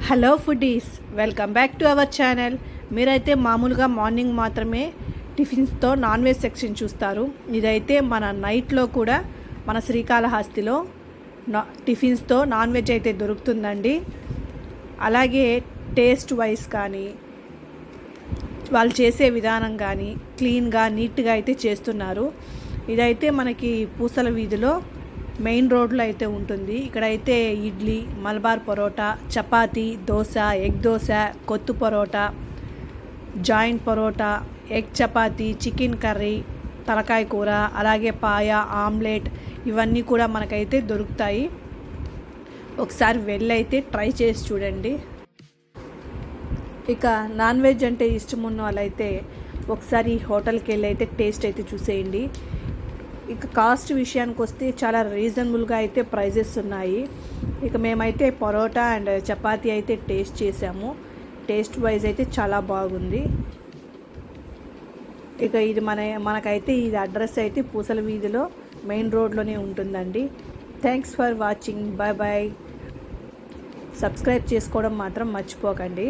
Hello foodies, welcome back to our channel. మీరైతే మామూలుగా morning మాత్రమే టిఫిన్స్తో నాన్ వెజ్ సెక్షన్ చూస్తారు. ఇదైతే మన నైట్లో కూడా మన శ్రీకాళహస్తిలో టిఫిన్స్తో నాన్ వెజ్ అయితే దొరుకుతుందండి. అలాగే టేస్ట్ వైజ్ కానీ వాళ్ళు చేసే విధానం కానీ క్లీన్గా నీట్గా అయితే చేస్తున్నారు. ఇదైతే మనకి పూసల వీధిలో మెయిన్ రోడ్లో అయితే ఉంటుంది. ఇక్కడైతే idli, Malabar parotta, chapati, dosa, egg dosa, kothu parotta, joint parotta, egg chapati, chicken curry, తలకాయ కూర, అలాగే పాయ, ఆమ్లెట్ ఇవన్నీ కూడా మనకైతే దొరుకుతాయి. ఒకసారి వెళ్ళైతే ట్రై చేసి చూడండి. ఇక నాన్ వెజ్ అంటే ఇష్టం ఉన్న వాళ్ళైతే ఒకసారి హోటల్కి వెళ్ళి అయితే టేస్ట్ అయితే చూసేయండి. ఇక కాస్ట్ విషయానికి వస్తే చాలా రీజనబుల్గా అయితే ప్రైజెస్ ఉన్నాయి. ఇక మేమైతే పరోటా అండ్ చపాతీ అయితే టేస్ట్ చేసాము. టేస్ట్ వైజ్ అయితే చాలా బాగుంది. ఇక ఇది మనకైతే ఇది అడ్రస్ అయితే పూసల వీధిలో మెయిన్ రోడ్లోనే ఉంటుందండి. Thanks for watching. Bye bye. Subscribe చేసుకోవడం మాత్రం మర్చిపోకండి.